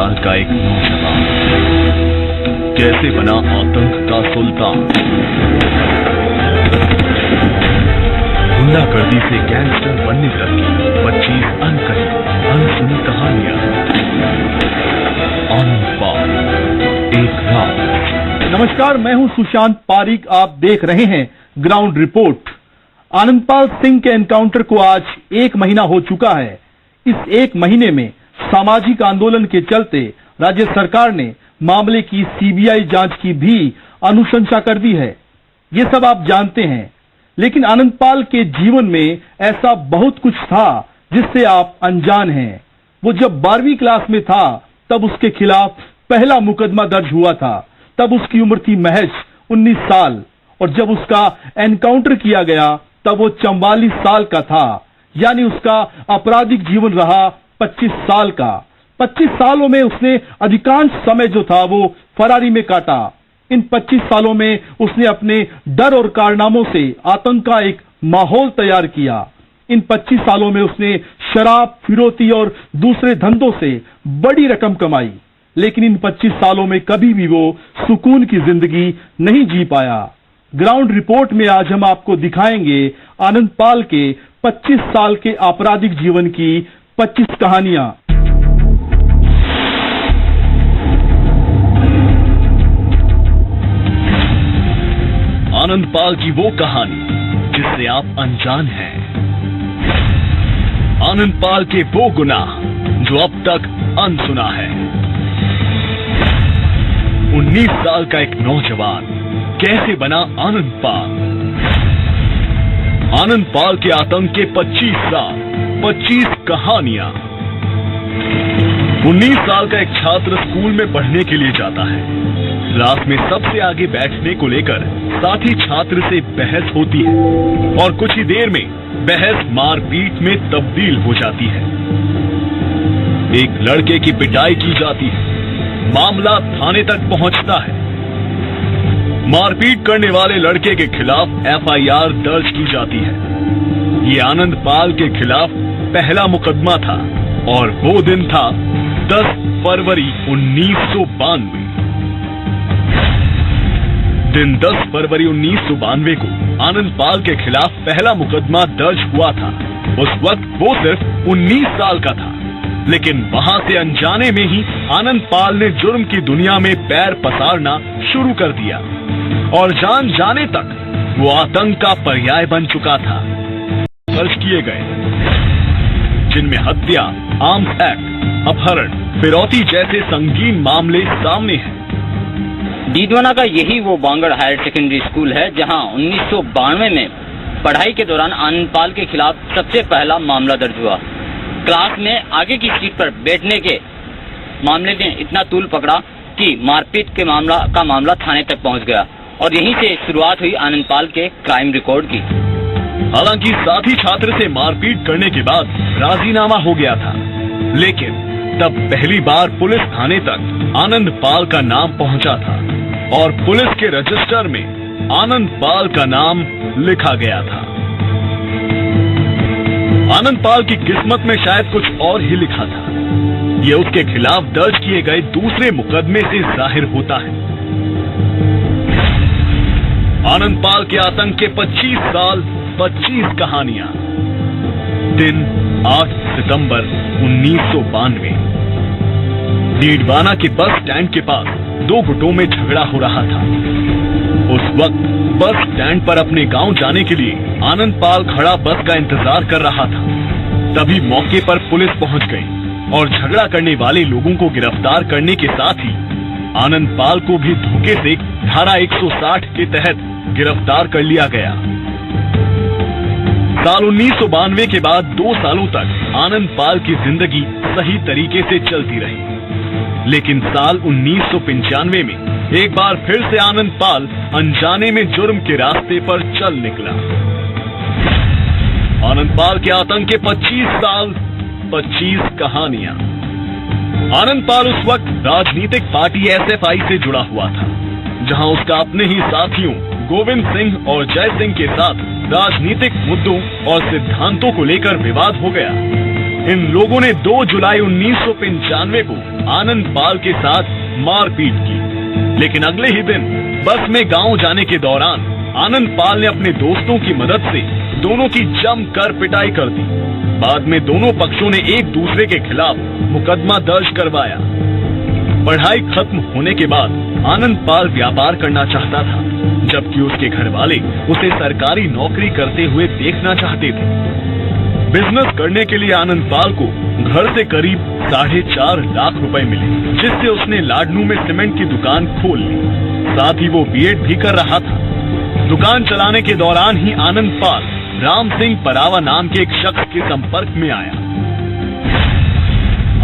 साल का एक नौजवान कैसे बना आतंक का सुल्तान। गुंडागर्दी से गैंगस्टर बनने तक की 25 अनकही अनसुनी कहानियां। आनंद पाल, एक रात। नमस्कार, मैं हूं सुशांत पारिक। आप देख रहे हैं ग्राउंड रिपोर्ट। आनंदपाल सिंह के एनकाउंटर को आज 1 महीना हो चुका है। इस 1 महीने में सामाजिक आंदोलन के चलते राज्य सरकार ने मामले की सीबीआई जांच की भी अनुशंसा कर दी है। ये सब आप जानते हैं, लेकिन आनंदपाल के जीवन में ऐसा बहुत कुछ था जिससे आप अनजान हैं। वो जब 12वीं क्लास में था तब उसके खिलाफ पहला मुकदमा दर्ज हुआ था। तब उसकी उम्र थी महज 19 साल और जब उसका एनकाउंटर किया गया तब वो 44 साल का था। यानी उसका आपराधिक जीवन रहा 25 साल का। 25 सालों में उसने अधिकांश समय जो था वो फरारी में काटा। इन 25 सालों में उसने अपने डर और कारनामों से आतंक का एक माहौल तैयार किया। इन 25 सालों में उसने शराब, फिरौती और दूसरे धंधों से बड़ी रकम कमाई, लेकिन इन 25 सालों में कभी भी वो सुकून की जिंदगी नहीं जी पाया। ग्राउंड रिपोर्ट में आज हम आपको दिखाएंगे आनंदपाल के 25 साल के आपराधिक जीवन की 25 कहानियां। आनंदपाल की वो कहानी जिससे आप अनजान हैं। आनंदपाल के वो गुनाह जो अब तक अनसुना है। 19 साल का एक नौजवान कैसे बना आनंदपाल। आनंदपाल के आतंक के 25 साल, 25 कहानियां। 19 साल का एक छात्र स्कूल में पढ़ने के लिए जाता है। क्लास में सबसे आगे बैठने को लेकर साथी छात्र से बहस होती है और कुछ ही देर में बहस मारपीट में तब्दील हो जाती है। एक लड़के की पिटाई की जाती है। मामला थाने तक पहुंचता है। मारपीट करने वाले लड़के के खिलाफ एफआईआर दर्ज की जाती है। ये आनंदपाल के खिलाफ पहला मुकदमा था और वो दिन था 10 फरवरी 1992। दिन 10 फरवरी 1992 को आनंदपाल के खिलाफ पहला मुकदमा दर्ज हुआ था। उस वक्त वो सिर्फ 19 साल का था, लेकिन वहां से अनजाने में ही आनंदपाल ने जुर्म की दुनिया में पैर पसारना शुरू कर दिया और जान जाने तक वो आतंक का पर्याय बन चुका था। दर्ज किए गए जिनमें हत्या, आर्म्स एक्ट, अपहरण, फिरौती जैसे संगीन मामले सामने हैं। डीडवाना का यही वो बांगड़ हायर सेकेंडरी स्कूल है जहां 1992 में पढ़ाई के दौरान आनंदपाल के खिलाफ सबसे पहला मामला दर्ज हुआ। क्लास में आगे की सीट पर बैठने के मामले ने इतना तूल पकड़ा कि मारपीट के मामला थाने तक पहुंच गया और यहीं से शुरुआत हुई आनंदपाल के क्राइम रिकॉर्ड की। हालांकि साथी छात्र से मारपीट करने के बाद राजीनामा हो गया था, लेकिन तब पहली बार पुलिस थाने तक आनंदपाल का नाम पहुंचा था और पुलिस के रजिस्टर में आनंदपाल का नाम लिखा गया था। आनंदपाल की किस्मत में शायद कुछ और ही लिखा था। ये उसके खिलाफ दर्ज किए गए दूसरे मुकदमे से जाहिर होता है। आनंदपाल के आतंक के 25 साल, 25 कहानियां। दिन 8 सितंबर 1992। डीडवाना के बस स्टैंड के पास 2 गुटों में झगड़ा हो रहा था। उस वक्त बस स्टैंड पर अपने गांव जाने के लिए आनंदपाल खड़ा बस का इंतजार कर रहा था। तभी मौके पर पुलिस पहुंच गई और झगड़ा करने वाले लोगों को गिरफ्तार करने के साथ ही आनंदपाल को भी धोखे से धारा 160 के तहत गिरफ्तार कर लिया गया। साल 1992 के बाद 2 सालों तक आनंदपाल की जिंदगी सही तरीके से चलती रही, लेकिन साल 1995 में एक बार फिर से आनंदपाल अनजाने में जुर्म के रास्ते पर चल निकला। आनंदपाल के आतंक के 25 साल, 25 कहानियां। आनंदपाल उस वक्त राजनीतिक पार्टी एसएफआई से जुड़ा हुआ था, जहां उसका अपने ही साथियों गोविंद सिंह और जय सिंह के साथ राजनीतिक मुद्दों और सिद्धांतों को लेकर विवाद हो गया। इन लोगों ने 2 जुलाई 1995 को आनंद पाल के साथ मारपीट की, लेकिन अगले ही दिन बस में गांव जाने के दौरान आनंद पाल ने अपने दोस्तों की मदद से दोनों की जमकर पिटाई कर दी। बाद में दोनों पक्षों ने एक दूसरे के खिलाफ मुकदमा दर्ज करवाया। पढ़ाई खत्म होने के बाद आनंद पाल व्यापार करना चाहता था, जबकि उसके घर वाले उसे सरकारी नौकरी करते हुए देखना चाहते थे। बिजनेस करने के लिए आनंद पाल को घर से करीब 4.5 लाख रुपए मिले, जिससे उसने लाडनू में सीमेंट की दुकान खोल ली। साथ ही वो बीएड भी कर रहा था। दुकान चलाने के दौरान ही आनंद पाल राम सिंह परावा नाम के एक शख्स के संपर्क में आया।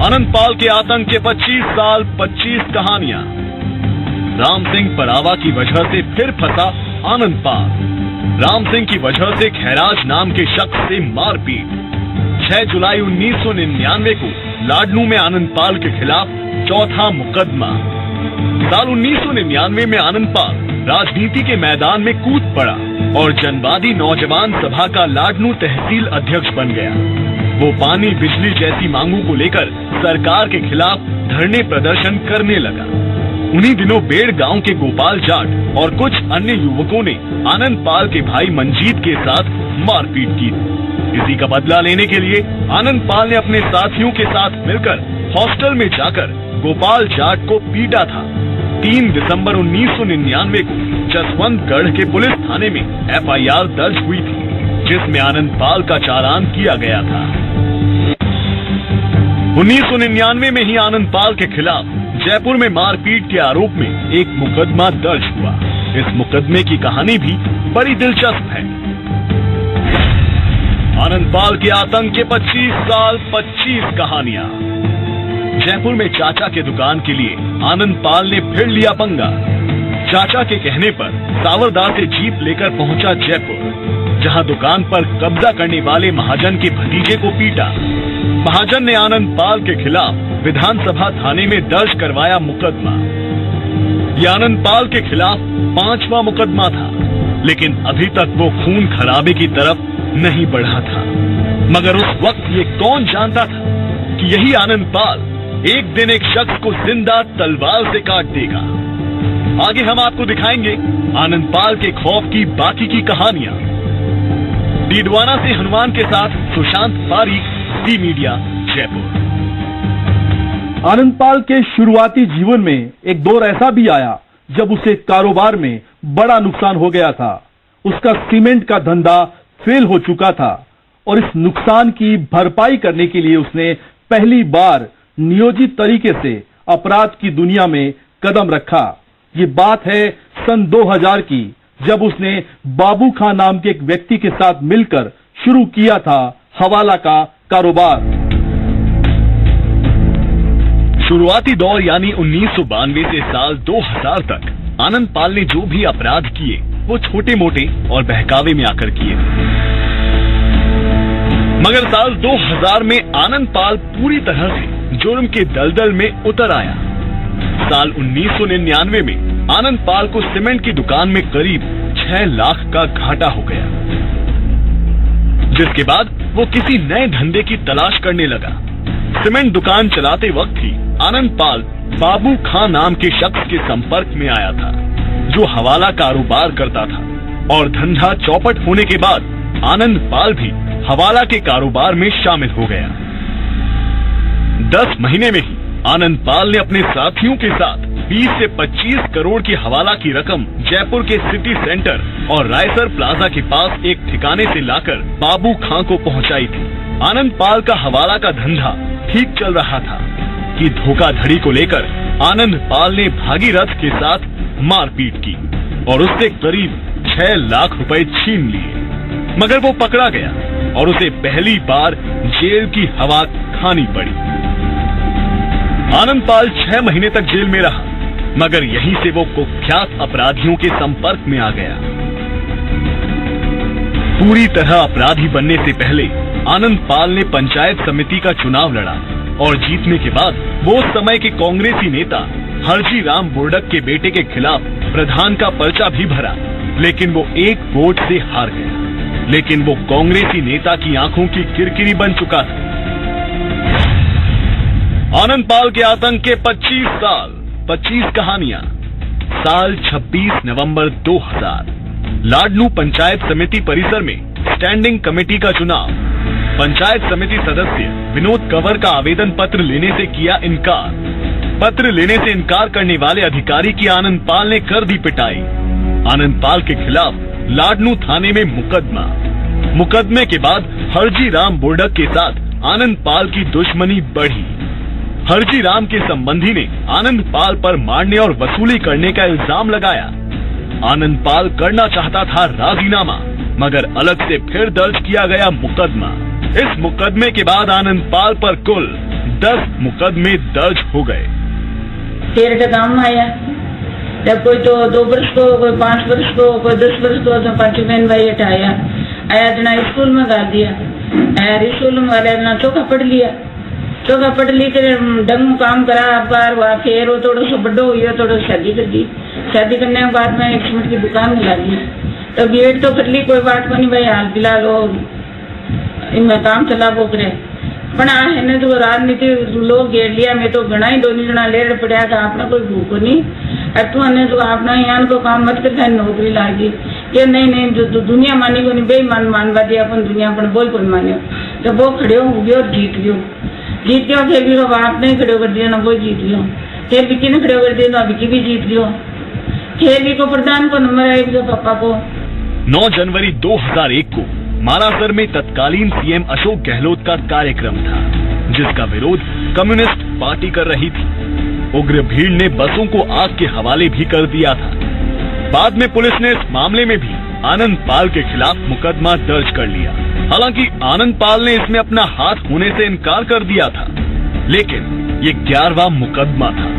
आनंद पाल के आतंक के 25 साल 25 कहानियां। राम सिंह परावा की वजह से फिर फंसा आनंद पाल। राम सिंह की वजह से खैराज नाम के शख्स से मारपीट। 6 जुलाई 1999 को लाडनू में आनंद पाल के खिलाफ चौथा मुकदमा। साल 1999 में आनंद पाल राजनीति के मैदान में कूद पड़ा और जनवादी नौजवान सभा का लाडनू तहसील अध्यक्ष बन गया। वो पानी बिजली जैसी मांगों को लेकर सरकार के खिलाफ धरने प्रदर्शन करने लगा। उन्हीं दिनों बेड़ गांव के गोपाल जाट और कुछ अन्य युवकों ने आनंद पाल के भाई मंजीत के साथ मारपीट की। इसी का बदला लेने के लिए आनंद पाल ने अपने साथियों के साथ मिलकर हॉस्टल में जाकर गोपाल जाट को पीटा था। 3 दिसंबर 1999 को जसवंतगढ़ के पुलिस थाने में FIR दर्ज हुई थी, जिसमें आनंद पाल का चालान किया गया था। 1999 में ही आनंद पाल के खिलाफ जयपुर में मारपीट के आरोप में एक मुकदमा दर्ज हुआ। इस मुकदमे की कहानी भी बड़ी दिलचस्प है। आनंद पाल के आतंक के 25 साल 25 कहानियां। जयपुर में चाचा के दुकान के लिए आनंद पाल ने फिर लिया पंगा। चाचा के कहने पर सावरदार से जीप लेकर पहुंचा जयपुर, जहां दुकान पर कब्जा करने वाले महाजन के भतीजे को पीटा। महाजन ने आनंद पाल के खिलाफ विधानसभा थाने में दर्ज करवाया मुकदमा। ये आनंद पाल के खिलाफ 5वां मुकदमा था, लेकिन अभी तक वो खून खराबे की तरफ नहीं बढ़ा था। मगर उस वक्त ये कौन जानता था कि यही आनंद पाल एक दिन एक शख्स को जिंदा तलवार से काट देगा। आगे हम आपको दिखाएंगे आनंद पाल के खौफ की बाकी की कहानियां। डीडवाना से हनुमान के साथ सुशांत पारीक, डी मीडिया, जयपुर। आनंद पाल के शुरुआती जीवन में एक दौर ऐसा भी आया जब उसे कारोबार में बड़ा नुकसान हो गया था। उसका सीमेंट का धंधा फेल हो चुका था और इस नुकसान की भरपाई करने के लिए उसने पहली बार नियोजित तरीके से अपराध की दुनिया में कदम रखा। ये बात है सन 2000 की, जब उसने बाबू खान नाम के एक व्यक्ति के साथ मिलकर शुरू किया था हवाला का कारोबार। शुरुआती दौर यानी 1992 से साल 2000 तक आनंद पाल ने जो भी अपराध किए वो छोटे मोटे और बहकावे में आकर किए। मगर साल 2000 में आनंद पाल पूरी तरह से जुर्म के दलदल में उतर आया। साल 1999 में आनंद पाल को सीमेंट की दुकान में करीब 6 लाख का घाटा हो गया, जिसके बाद वो किसी नए धंधे की तलाश करने लगा। सीमेंट दुकान चलाते वक्त ही आनंद पाल बाबू खान नाम के शख्स के संपर्क में आया था, जो हवाला कारोबार करता था, और धंधा चौपट होने के बाद आनंद पाल भी हवाला के कारोबार में शामिल हो गया। 10 महीने में ही आनंद पाल ने अपने साथियों के साथ 20 से 25 करोड़ की हवाला की रकम जयपुर के सिटी सेंटर और रायसर प्लाजा के पास एक ठिकाने से लाकर बाबू खां को पहुंचाई थी। आनंद पाल का हवाला का धंधा ठीक चल रहा था कि धोखाधड़ी को लेकर आनंद पाल ने भागीरथ के साथ मारपीट की और उससे करीब 6 लाख रुपए छीन लिए। मगर वो पकड़ा गया और उसे पहली बार जेल की हवा खानी पड़ी। आनंद पाल 6 महीने तक जेल में रहा, मगर यहीं से वो कुख्यात अपराधियों के संपर्क में आ गया। पूरी तरह अपराधी बनने से पहले आनंद पाल ने पंचायत समिति का चुनाव लड़ा और जीतने के बाद वो समय के कांग्रेसी नेता हरजी राम बोर्डक के बेटे के खिलाफ प्रधान का पर्चा भी भरा, लेकिन वो 1 वोट से हार गया। लेकिन वो कांग्रेसी नेता की आंखों की किरकिरी बन चुका था। आनंद पाल के आतंक के 25 साल, 25 कहानियां। साल 26 नवंबर 2000। लाडनू पंचायत समिति परिसर में स्टैंडिंग कमेटी का चुनाव। पंचायत समिति सदस्य विनोद कंवर का आवेदन पत्र लेने से किया इनकार। पत्र लेने से इनकार करने वाले अधिकारी की आनंद पाल ने कर दी पिटाई। आनंद पाल के खिलाफ लाडनू थाने में मुकदमा। मुकदमे के बाद हरजी राम बोर्डक के साथ आनंद पाल की दुश्मनी बढ़ी। हरजी राम के संबंधी ने आनंद पाल पर मारने और वसूली करने का इल्जाम लगाया। आनंद पाल करना चाहता था राजीनामा, मगर अलग से फिर दर्ज किया गया मुकदमा। इस मुकदमे के बाद आनंद पाल पर कुल 10 मुकदमे दर्ज हो गए। फिर का काम आया, जब कोई तो 2 वर्ष को, कोई 5 वर्ष को, कोई 10 वर्ष को, तो 5 बहन भाई हटाया आया जना स्कूल में डाल दिया। स्कूल में डाला चौका पढ़ लिया, चौका पढ़ ली कर डंग काम करा। आप बार वहाँ फिर वो थोड़ा सा बड्डो हुआ, थोड़ा शादी कर दी। शादी करने के बाद में एक सीमेंट की दुकान में लगी। तो बीएड तो कर ली, कोई बात को नहीं भाई, हाल फिलहाल वो इनमें काम चला वो करे। पण है तो राजनीति लोग घेर लिया। मैं तो घना ही 2 जना ले पड़ा था, अपना कोई भूख नहीं। तू ने तो अपना यहाँ को काम मत कर, नौकरी लागी कि नहीं जो दुनिया मानी को नहीं, बेईमान मानवा दिया अपन दुनिया पर बोल कौन मानियो। तो वो खड़े हो गए और जीत गयो। फिर भी वो बाप ने खड़े कर दिया ना, वो जीत गयो। फिर विकी ने खड़े कर दिया ना, विकी भी जीत गयो। फिर भी को प्रधान को नंबर आए जो पापा को। 9 जनवरी 2001 को मालासर में तत्कालीन सीएम अशोक गहलोत का कार्यक्रम था, जिसका विरोध कम्युनिस्ट पार्टी कर रही थी। उग्र भीड़ ने बसों को आग के हवाले भी कर दिया था। बाद में पुलिस ने इस मामले में भी आनंद पाल के खिलाफ मुकदमा दर्ज कर लिया। हालांकि आनंद पाल ने इसमें अपना हाथ होने से इनकार कर दिया था, लेकिन ये 11वां मुकदमा था।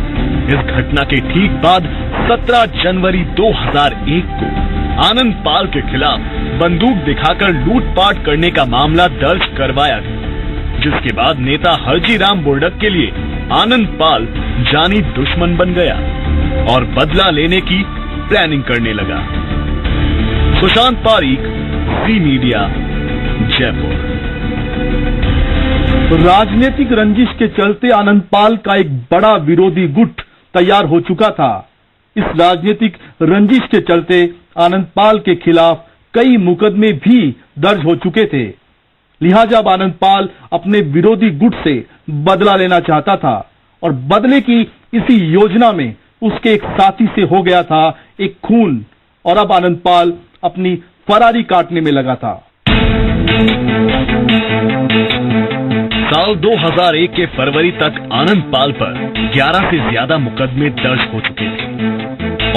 इस घटना के ठीक बाद 17 जनवरी 2001 को आनंद पाल के खिलाफ बंदूक दिखाकर लूटपाट करने का मामला दर्ज करवाया गया, जिसके बाद नेता हरजी राम बोर्डक के लिए आनंद पाल जानी दुश्मन बन गया और बदला लेने की प्लानिंग करने लगा। सुशांत पारीक, ज़ी मीडिया, जयपुर। राजनीतिक रंजिश के चलते आनंद पाल का एक बड़ा विरोधी गुट तैयार हो चुका था। इस राजनीतिक रंजिश के चलते आनंद पाल के खिलाफ कई मुकदमे भी दर्ज हो चुके थे। लिहाजा अब आनंद पाल अपने विरोधी गुट से बदला लेना चाहता था और बदले की इसी योजना में उसके एक साथी से हो गया था एक खून, और अब आनंद पाल अपनी फरारी काटने में लगा था। साल 2001 के फरवरी तक आनंद पाल पर 11 से ज्यादा मुकदमे दर्ज हो चुके थे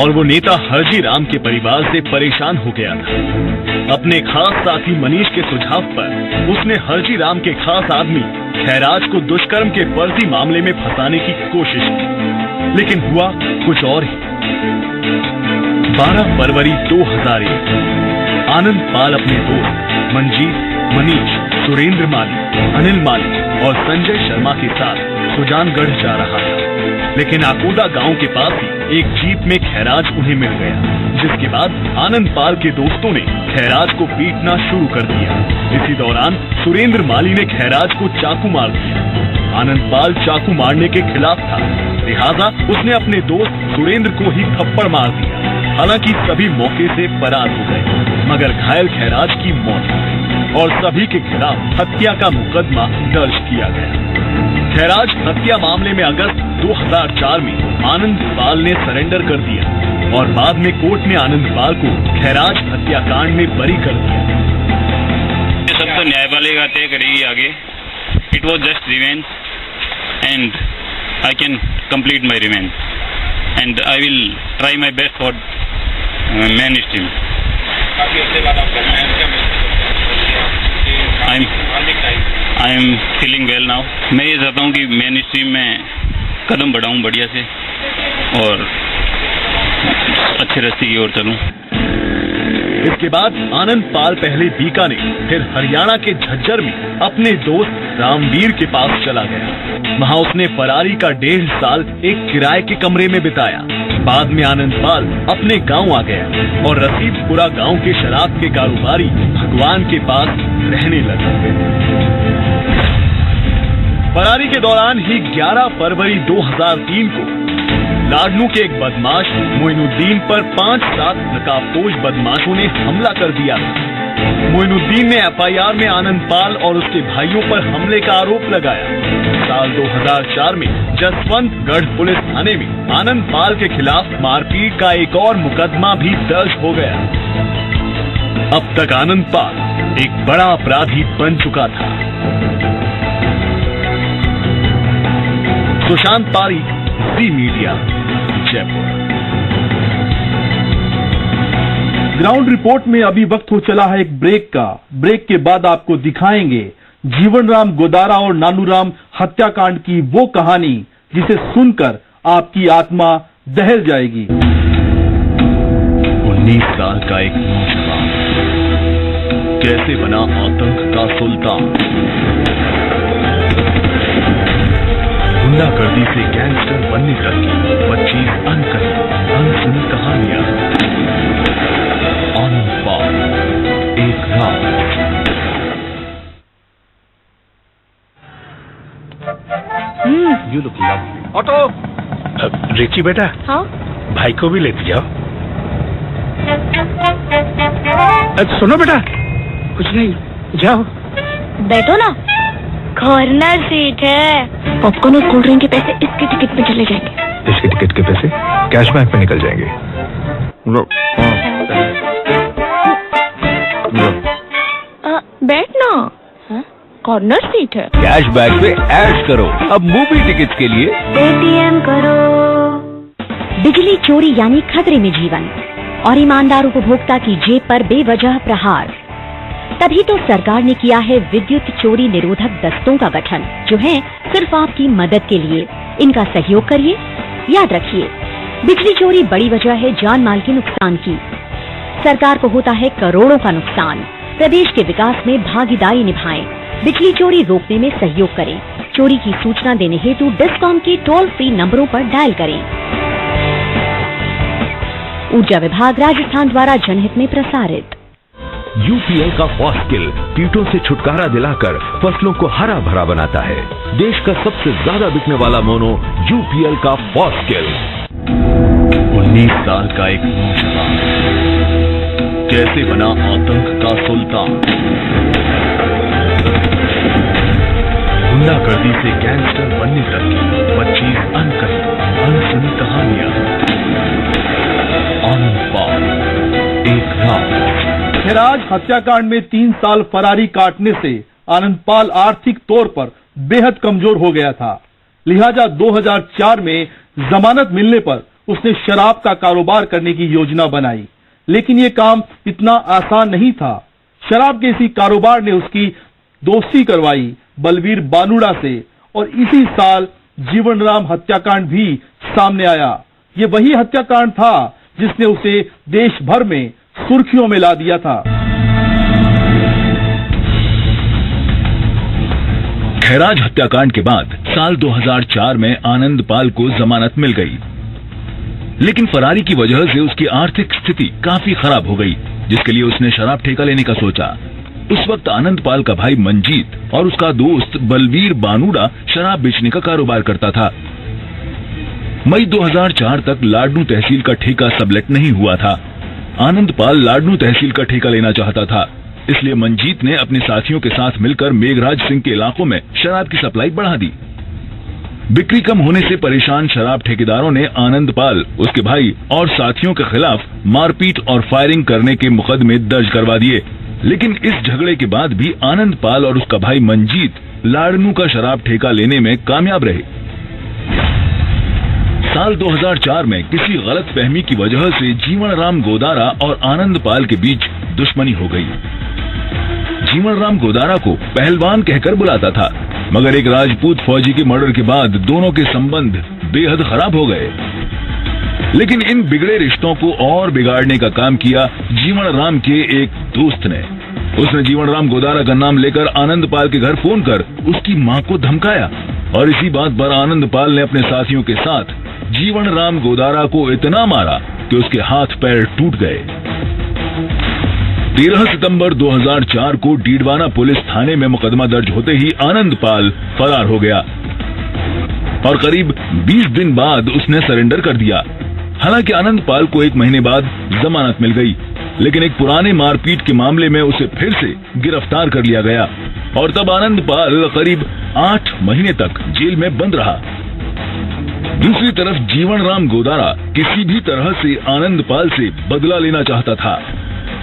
और वो नेता हरजी राम के परिवार से परेशान हो गया था। अपने खास साथी मनीष के सुझाव पर उसने हरजी राम के खास आदमी खैराज को दुष्कर्म के फर्जी मामले में फंसाने की कोशिश की, लेकिन हुआ कुछ और ही। 12 फरवरी 2001 आनंद पाल अपने दोस्त मंजीत, मनीष, सुरेंद्र माली, अनिल माली और संजय शर्मा के साथ सुजानगढ़ जा रहा था, लेकिन आकोदा गांव के पास ही एक जीप में खैराज उन्हें मिल गया, जिसके बाद आनंद पाल के दोस्तों ने खैराज को पीटना शुरू कर दिया। इसी दौरान सुरेंद्र माली ने खैराज को चाकू मार दिया। आनंद पाल चाकू मारने के खिलाफ था, लिहाजा उसने अपने दोस्त सुरेंद्र को ही थप्पड़ मार दिया। हालांकि सभी मौके से फरार हो गए, मगर घायल खैराज की मौत हो गई और सभी के खिलाफ हत्या का मुकदमा दर्ज किया गया। खैराज हत्या मामले में अगस्त 2004 में आनंद पाल ने सरेंडर कर दिया और बाद में कोर्ट ने आनंद पाल को खैराज हत्याकांड में बरी कर दिया। ये सब तो न्यायपालिका तय करेगी आगे। It was just revenge and I can complete my revenge and I will try my best for main stream. I am feeling well now. मैं ये चाहता हूँ कि मेन स्ट्रीम में कदम बढ़ाऊँ बढ़िया से और अच्छे रास्ते की ओर चलूँ। इसके बाद आनंद पाल पहले बीकानेर फिर हरियाणा के झज्जर में अपने दोस्त रामवीर के पास चला गया। वहाँ उसने फरारी का 1.5 साल एक किराए के कमरे में बिताया। बाद में आनंद पाल अपने गांव आ गया और रसीदपुरा गांव के शराब के कारोबारी भगवान के पास रहने लगा। फरारी के दौरान ही 11 फरवरी 2003 को लाडनू के एक बदमाश मोइनुद्दीन पर 5-7 नकाबपोश बदमाशों ने हमला कर दिया। मोइनुद्दीन ने एफआईआर में आनंदपाल और उसके भाइयों पर हमले का आरोप लगाया। साल 2004 में जसवंतगढ़ पुलिस थाने में आनंदपाल के खिलाफ मारपीट का एक और मुकदमा भी दर्ज हो गया। अब तक आनंदपाल एक बड़ा अपराधी बन चुका था। सुशांत पारीक, जी मीडिया, जयपुर। ग्राउंड रिपोर्ट में अभी वक्त हो चला है एक ब्रेक का। ब्रेक के बाद आपको दिखाएंगे जीवनराम गोदारा और नानूराम हत्याकांड की वो कहानी जिसे सुनकर आपकी आत्मा दहल जाएगी। 19 साल का एक नौजवान कैसे बना आतंक का सुल्तान। गुंडागर्दी से गैंगस्टर बनने तक की 25 अनकही अनसुनी कहानियां। आनंदपाल, एक रात। You look lovely. Auto. Richie बेटा। हाँ? भाई को भी लेती जाओ। सुनो बेटा, कुछ नहीं, जाओ। बैठो ना, कॉर्नर सीट है। पॉपकॉर्न और कोल्ड ड्रिंक के पैसे इसके टिकट पे चले जाएंगे। इसके टिकट के पैसे कैश बैंक में निकल जाएंगे। बैठ ना, कॉर्नर सीट है। कैश बैक पे ऐश करो। अब मूवी टिकट के लिए पेटीएम करो। बिजली चोरी यानी खतरे में जीवन और ईमानदार उपभोक्ता की जेब पर बेवजह प्रहार। तभी तो सरकार ने किया है विद्युत चोरी निरोधक दस्तों का गठन, जो है सिर्फ आपकी मदद के लिए। इनका सहयोग करिए। याद रखिए, बिजली चोरी बड़ी वजह है जान माल के नुकसान की। सरकार को होता है करोड़ों का नुकसान। प्रदेश के विकास में भागीदारी निभाएं। बिजली चोरी रोकने में सहयोग करें। चोरी की सूचना देने हेतु डिस्कॉम के टोल फ्री नंबरों पर डायल करें। ऊर्जा विभाग राजस्थान द्वारा जनहित में प्रसारित। यूपीएल का फॉस्किल कीटों से छुटकारा दिलाकर फसलों को हरा भरा बनाता है। देश का सबसे ज्यादा बिकने वाला मोनो यूपीएल का फॉस्किल। 19 साल का एक नौजवान कैसे बना आतंक का सुल्तान। गुंडागर्दी से गैंगस्टर बनने तक की 25 अनकही अनसुनी कहानियां। आनंदपाल, एक रात। खैराज हत्याकांड में 3 साल फरारी काटने से आनंदपाल आर्थिक तौर पर बेहद कमजोर हो गया था। लिहाजा 2004 में जमानत मिलने पर उसने शराब का कारोबार करने की योजना बनाई, लेकिन ये काम इतना आसान नहीं था। शराब के इसी कारोबार ने उसकी दोस्ती करवाई बलवीर बानुड़ा से और इसी साल जीवनराम हत्याकांड भी सामने आया। ये वही हत्याकांड था जिसने उसे देश भर में सुर्खियों में ला दिया था। खैराज हत्याकांड के बाद साल 2004 में आनंदपाल को जमानत मिल गई, लेकिन फरारी की वजह से उसकी आर्थिक स्थिति काफी खराब हो गई, जिसके लिए उसने शराब ठेका लेने का सोचा। उस वक्त आनंदपाल का भाई मंजीत और उसका दोस्त बलवीर बानुड़ा शराब बेचने का कारोबार करता था। मई 2004 तक लाडनू तहसील का ठेका सबलेट नहीं हुआ था। आनंदपाल लाडनू तहसील का ठेका लेना चाहता था, इसलिए मंजीत ने अपने साथियों के साथ मिलकर मेघराज सिंह के इलाकों में शराब की सप्लाई बढ़ा दी। बिक्री कम होने से परेशान शराब ठेकेदारों ने आनंदपाल, उसके भाई और साथियों के खिलाफ मारपीट और फायरिंग करने के मुकदमे दर्ज करवा दिए। लेकिन इस झगड़े के बाद भी आनंदपाल और उसका भाई मंजीत लाडनू का शराब ठेका लेने में कामयाब रहे। साल 2004 में किसी गलतफहमी की वजह से जीवनराम गोदारा और आनंदपाल के बीच दुश्मनी हो गई। जीवनराम गोदारा को पहलवान कहकर बुलाता था, मगर एक राजपूत फौजी के मर्डर के बाद दोनों के संबंध बेहद खराब हो गए। लेकिन इन बिगड़े रिश्तों को और बिगाड़ने का काम किया जीवनराम के एक दोस्त ने। उसने जीवनराम गोदारा का नाम लेकर आनंदपाल के घर फोन कर उसकी मां को धमकाया और इसी बात पर आनंदपाल ने अपने साथियों के साथ जीवनराम गोदारा को इतना मारा कि उसके हाथ पैर टूट गए। 13 सितंबर 2004 को डीडवाना पुलिस थाने में मुकदमा दर्ज होते ही आनंद पाल फरार हो गया और करीब 20 दिन बाद उसने सरेंडर कर दिया। हालांकि आनंद पाल को 1 महीने बाद जमानत मिल गई, लेकिन एक पुराने मारपीट के मामले में उसे फिर से गिरफ्तार कर लिया गया और तब आनंद पाल करीब 8 महीने तक जेल में बंद रहा। दूसरी तरफ जीवन राम गोदारा किसी भी तरह से आनंद पाल से बदला लेना चाहता था।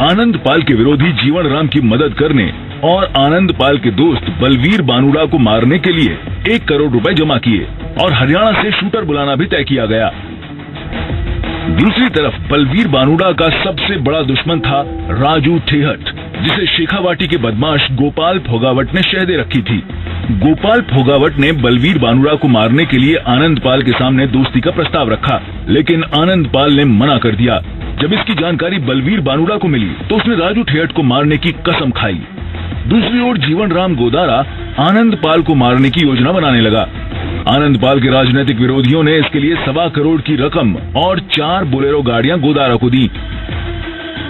आनंद पाल के विरोधी जीवन राम की मदद करने और आनंद पाल के दोस्त बलवीर बानुड़ा को मारने के लिए 1 करोड़ रुपए जमा किए और हरियाणा से शूटर बुलाना भी तय किया गया। दूसरी तरफ बलवीर बानुड़ा का सबसे बड़ा दुश्मन था राजू ठेहट, जिसे शेखावाटी के बदमाश गोपाल फोगावट ने शह दे रखी थी। गोपाल फोगावट ने बलवीर बानुड़ा को मारने के लिए आनंद पाल के सामने दोस्ती का प्रस्ताव रखा, लेकिन आनंद पाल ने मना कर दिया। जब इसकी जानकारी बलवीर बानुड़ा को मिली तो उसने राजू ठेहट को मारने की कसम खाई। दूसरी ओर जीवन राम गोदारा आनंद पाल को मारने की योजना बनाने लगा। आनंद पाल के राजनीतिक विरोधियों ने इसके लिए 1.25 करोड़ की रकम और 4 बोलेरो गाड़ियां गोदारा को दी।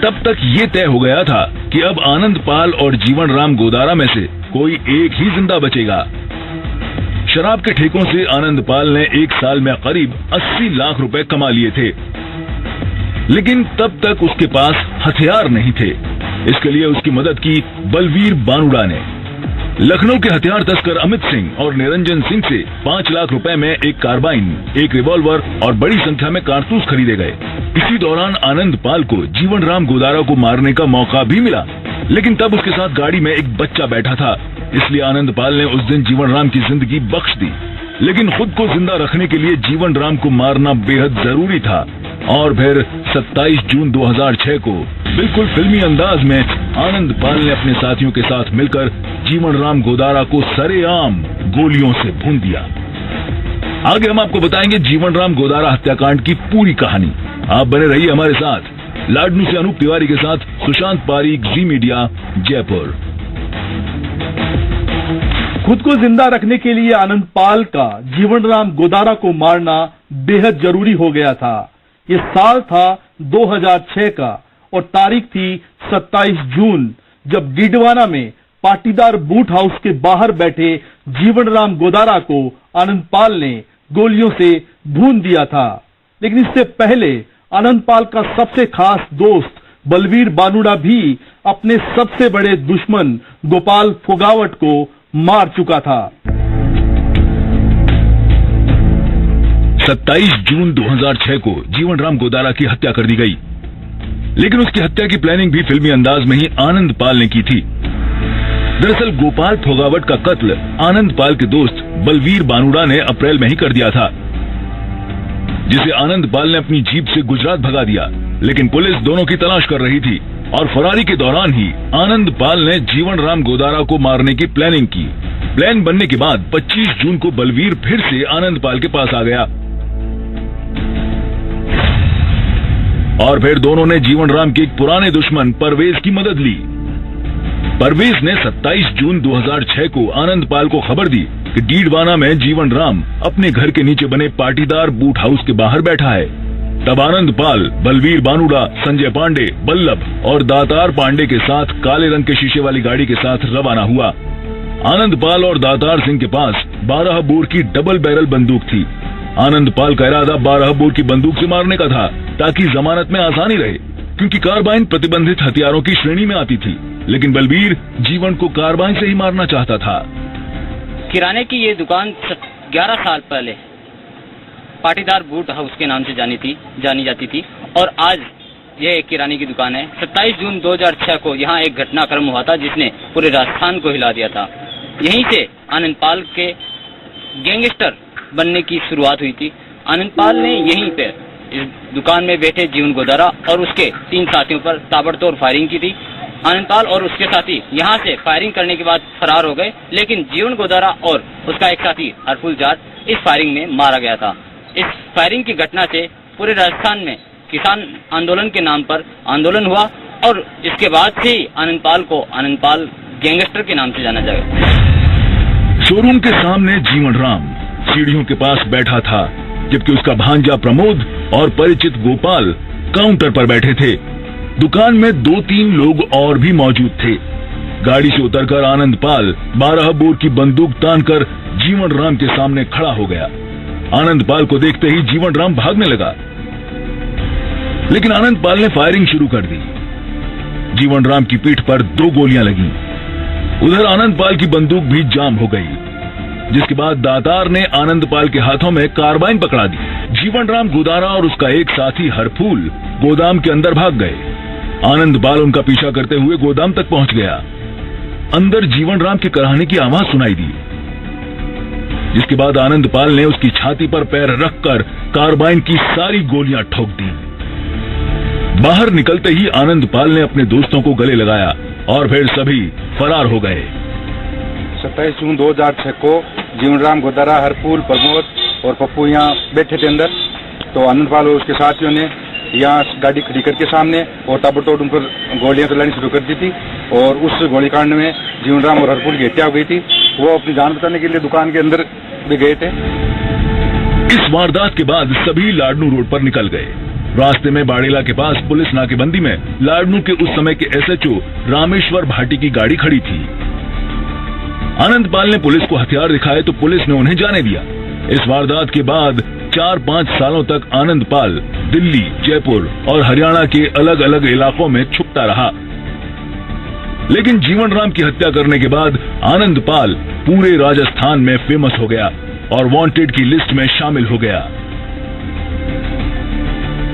तब तक ये तय हो गया था कि अब आनंद पाल और जीवन राम गोदारा में से कोई एक ही जिंदा बचेगा। शराब के ठेकों से आनंद पाल ने 1 साल में करीब 80 लाख रुपए कमा लिए थे, लेकिन तब तक उसके पास हथियार नहीं थे। इसके लिए उसकी मदद की बलवीर बानुड़ा ने। लखनऊ के हथियार तस्कर अमित सिंह और निरंजन सिंह से 5 लाख रुपए में 1 कार्बाइन, 1 रिवॉल्वर और बड़ी संख्या में कारतूस खरीदे गए। इसी दौरान आनंद पाल को जीवन राम गोदारा को मारने का मौका भी मिला, लेकिन तब उसके साथ गाड़ी में एक बच्चा बैठा था, इसलिए आनंद पाल ने उस दिन जीवन राम की जिंदगी बख्श दी। लेकिन खुद को जिंदा रखने के लिए जीवन राम को मारना बेहद जरूरी था। और फिर 27 जून 2006 को बिल्कुल फिल्मी अंदाज में आनंद पाल ने अपने साथियों के साथ मिलकर जीवन राम गोदारा को सरेआम गोलियों से भून दिया। आगे हम आपको बताएंगे जीवन राम गोदारा हत्याकांड की पूरी कहानी। आप बने रहिए हमारे साथ। लाडनू से अनूप तिवारी के साथ सुशांत पारीक, जी मीडिया, जयपुर। खुद को जिंदा रखने के लिए आनंद पाल का जीवन राम गोदारा को मारना बेहद जरूरी हो गया था। ये साल था 2006 का और तारीख थी 27 जून, जब डीडवाना में पाटीदार बूट हाउस के बाहर बैठे जीवन राम गोदारा को आनंद पाल ने गोलियों से भून दिया था। लेकिन इससे पहले आनंद पाल का सबसे खास दोस्त बलवीर बानुड़ा भी अपने सबसे बड़े दुश्मन गोपाल फोगावट को मार चुका था। 27 जून 2006 को जीवन राम गोदारा की हत्या कर दी गई, लेकिन उसकी हत्या की प्लानिंग भी फिल्मी अंदाज में ही आनंद पाल ने की थी। दरअसल गोपाल फोगावट का कत्ल आनंद पाल के दोस्त बलवीर बानुड़ा ने अप्रैल में ही कर दिया था, जिसे आनंद पाल ने अपनी जीप से गुजरात भगा दिया। लेकिन पुलिस दोनों की तलाश कर रही थी और फरारी के दौरान ही आनंद पाल ने जीवन राम गोदारा को मारने की प्लानिंग की। प्लान बनने के बाद 25 जून को बलवीर फिर से आनंद पाल के पास आ गया और फिर दोनों ने जीवन राम के एक पुराने दुश्मन परवेज की मदद ली। परवेज ने 27 जून 2006 को आनंद पाल को खबर दी कि डीडवाना में जीवन राम अपने घर के नीचे बने पाटीदार बूट हाउस के बाहर बैठा है। तब आनंद पाल बलवीर बानुड़ा, संजय पांडे, बल्लभ और दातार पांडे के साथ काले रंग के शीशे वाली गाड़ी के साथ रवाना हुआ। आनंद पाल और दातार सिंह के पास 12 बोर की डबल बैरल बंदूक थी। आनंद पाल का इरादा 12 बोर की बंदूक से मारने का था, ताकि जमानत में आसानी रहे, क्योंकि कार्बाइन प्रतिबंधित हथियारों की श्रेणी में आती थी। लेकिन बलवीर जीवन को कार्बाइन से ही मारना चाहता था। किराने की ये दुकान 11 साल पहले पाटीदार बूट हाउस के नाम से जानी जाती थी और आज यह एक किराने की दुकान है। 27 जून 2006 को यहाँ एक घटनाक्रम हुआ था जिसने पूरे राजस्थान को हिला दिया था। यहीं से आनंद पाल के गैंगस्टर बनने की शुरुआत हुई थी। आनंद पाल ने यहीं पे इस दुकान में बैठे जीवन गोदारा और उसके 3 साथियों पर ताबड़तोड़ फायरिंग की थी। आनंद पाल और उसके साथी यहाँ से फायरिंग करने के बाद फरार हो गए, लेकिन जीवन गोदारा और उसका एक साथी हरफुल जाट इस फायरिंग में मारा गया था। इस फायरिंग की घटना से पूरे राजस्थान में किसान आंदोलन के नाम पर आंदोलन हुआ और इसके बाद से ही आनंद पाल को आनंद पाल गैंगस्टर के नाम से जाना जाएगा। शोरूम के सामने जीवन राम सीढ़ियों के पास बैठा था, जबकि उसका भांजा प्रमोद और परिचित गोपाल काउंटर पर बैठे थे। दुकान में 2-3 लोग और भी मौजूद थे। गाड़ी से उतरकर आनंदपाल 12 बोर की बंदूक तानकर जीवन राम के सामने खड़ा हो गया। आनंदपाल को देखते ही जीवन राम भागने लगा, लेकिन आनंदपाल ने फायरिंग शुरू कर दी। जीवन राम की पीठ पर 2 गोलियां लगी। उधर आनंदपाल की बंदूक भी जाम हो गई, जिसके बाद दातार ने आनंदपाल के हाथों में कार्बाइन पकड़ा दी। जीवन राम गोदारा और उसका एक साथी हरफूल गोदाम के अंदर भाग गए। आनंदपाल उनका पीछा करते हुए गोदाम तक पहुंच गया। अंदर जीवन राम के कराहने की आवाज सुनाई दी, जिसके बाद आनंदपाल ने उसकी छाती पर पैर रखकर कार्बाइन की सारी गोलियां ठोक दी। बाहर निकलते ही आनंदपाल ने अपने दोस्तों को गले लगाया और फिर सभी फरार हो गए। 27 जून 2006 को जीवन राम गोदारा, हरफूल, प्रमोद और पप्पू यहाँ बैठे थे अंदर। तो आनंदपाल और उसके साथियों ने यहाँ गाड़ी खड़ी करके सामने और ताबड़तोड़ उन पर गोलियां चलानी शुरू कर दी थी। और उस गोलीकांड में जीवन राम और हरफूल की हत्या हो गई थी। वो अपनी जान बचाने के लिए दुकान के अंदर भी गए थे। इस वारदात के बाद सभी लाडनू रोड पर निकल गए। रास्ते में बाड़ेला के पास पुलिस नाकेबंदी में लाडनू के उस समय के SHO रामेश्वर भाटी की गाड़ी खड़ी थी। आनंदपाल ने पुलिस को हथियार दिखाए तो पुलिस ने उन्हें जाने दिया। इस वारदात के बाद 4-5 सालों तक आनंदपाल दिल्ली, जयपुर और हरियाणा के अलग अलग इलाकों में छुपता रहा। लेकिन जीवन राम की हत्या करने के बाद आनंदपाल पूरे राजस्थान में फेमस हो गया और वांटेड की लिस्ट में शामिल हो गया।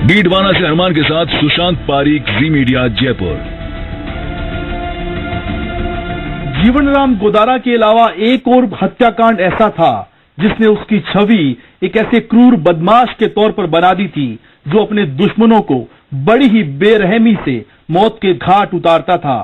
डीडवाना से अरमान के साथ सुशांत पारीक, जी मीडिया, जयपुर। जीवन राम गोदारा के अलावा एक और हत्याकांड ऐसा था जिसने उसकी छवि एक ऐसे क्रूर बदमाश के तौर पर बना दी थी जो अपने दुश्मनों को बड़ी ही बेरहमी से मौत के घाट उतारता था।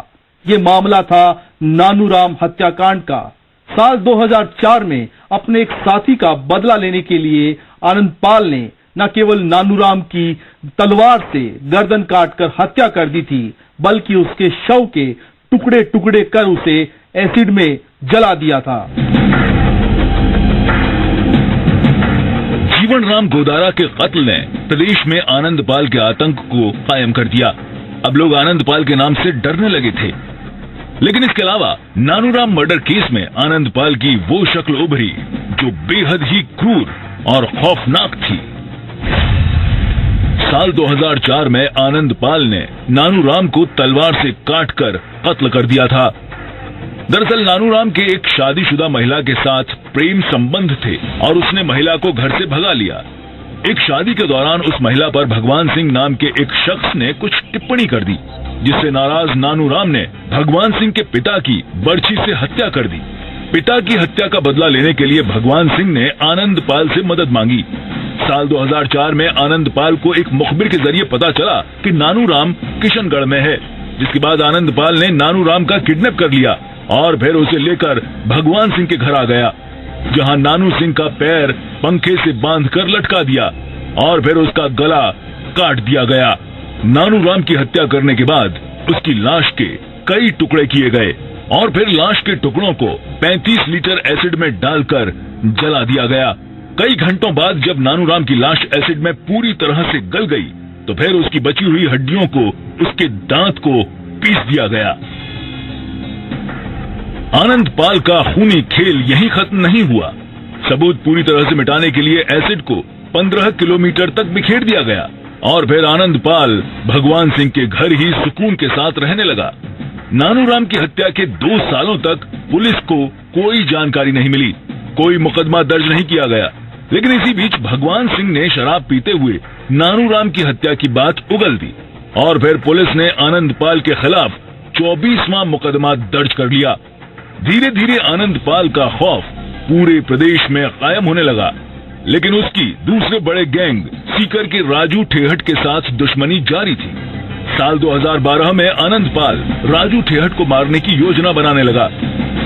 ये मामला था नानूराम हत्याकांड का। साल 2004 में अपने एक साथी का बदला लेने के लिए आनंदपाल ने न केवल नानूराम की तलवार से गर्दन काटकर हत्या कर दी थी, बल्कि उसके शव के टुकड़े टुकड़े कर उसे एसिड में जला दिया था। जीवन राम गोदारा के कत्ल ने प्रदेश में आनंदपाल के आतंक को कायम कर दिया। अब लोग आनंदपाल के नाम से डरने लगे थे। लेकिन इसके अलावा नानूराम मर्डर केस में आनंदपाल की वो शक्ल उभरी जो बेहद ही क्रूर और खौफनाक थी। साल 2004 में आनंदपाल ने नानूराम को तलवार से काटकर कत्ल कर दिया था। दरअसल नानूराम के एक शादीशुदा महिला के साथ प्रेम संबंध थे और उसने महिला को घर से भगा लिया। एक शादी के दौरान उस महिला पर भगवान सिंह नाम के एक शख्स ने कुछ टिप्पणी कर दी, जिससे नाराज नानूराम ने भगवान सिंह के पिता की बर्छी से हत्या कर दी। पिता की हत्या का बदला लेने के लिए भगवान सिंह ने आनंदपाल से मदद मांगी। साल 2004 में आनंदपाल को एक मुखबिर के जरिए पता चला कि नानूराम किशनगढ़ में है, जिसके बाद आनंदपाल ने नानूराम का किडनैप कर लिया और फिर उसे लेकर भगवान सिंह के घर आ गया, जहां नानू सिंह का पैर पंखे से बांधकर लटका दिया और फिर उसका गला काट दिया गया। नानूराम की हत्या करने के बाद उसकी लाश के कई टुकड़े किए गए और फिर लाश के टुकड़ों को 35 लीटर एसिड में डालकर जला दिया गया। कई घंटों बाद जब नानूराम की लाश एसिड में पूरी तरह से गल गई तो फिर उसकी बची हुई हड्डियों को, उसके दांत को पीस दिया गया। आनंदपाल का खूनी खेल यहीं खत्म नहीं हुआ। सबूत पूरी तरह से मिटाने के लिए एसिड को 15 किलोमीटर तक बिखेर दिया गया और फिर आनंदपाल भगवान सिंह के घर ही सुकून के साथ रहने लगा। नानूराम की हत्या के 2 सालों तक पुलिस को कोई जानकारी नहीं मिली, कोई मुकदमा दर्ज नहीं किया गया। लेकिन इसी बीच भगवान सिंह ने शराब पीते हुए नानूराम की हत्या की बात उगल दी और फिर पुलिस ने आनंदपाल के खिलाफ 24वां मुकदमा दर्ज कर लिया। धीरे धीरे आनंदपाल का खौफ पूरे प्रदेश में कायम होने लगा, लेकिन उसकी दूसरे बड़े गैंग सीकर के राजू ठेहट के साथ दुश्मनी जारी थी। साल 2012 में आनंदपाल राजू ठेहट को मारने की योजना बनाने लगा।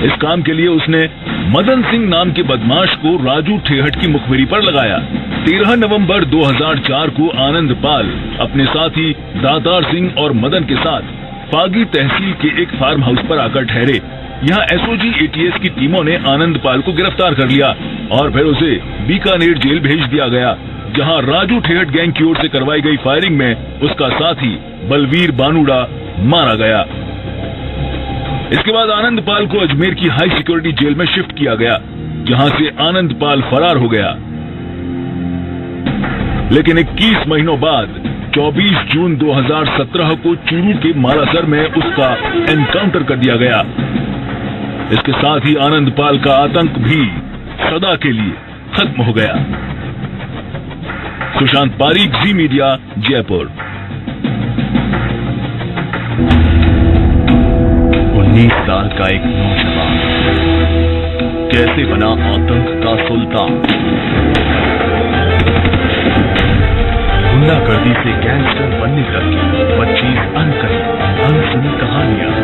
इस काम के लिए उसने मदन सिंह नाम के बदमाश को राजू ठेहट की मुखबिरी पर लगाया। 13 नवंबर 2004 को आनंदपाल अपने साथी दातार सिंह और मदन के साथ फागी तहसील के एक फार्म हाउस पर आकर ठहरे। यहाँ SOG ATS की टीमों ने आनंदपाल को गिरफ्तार कर लिया और फिर उसे बीकानेर जेल भेज दिया गया, जहां राजू ठेहट गैंग की ओर से करवाई गई फायरिंग में उसका साथी बलवीर बानुड़ा मारा गया। इसके बाद आनंदपाल को अजमेर की हाई सिक्योरिटी जेल में शिफ्ट किया गया, जहां से आनंदपाल फरार हो गया। लेकिन 21 महीनों बाद 24 जून 2017 को चूरू के मालासर में उसका एनकाउंटर कर दिया गया। इसके साथ ही आनंदपाल का आतंक भी सदा के लिए खत्म हो गया। सुशांत पारीक, जी मीडिया, जयपुर। 19 साल का एक नौजवान कैसे बना आतंक का सुल्तान। गुंडागर्दी से गैंगस्टर बनने तक की 25 अनकही अनसुनी कहानियां।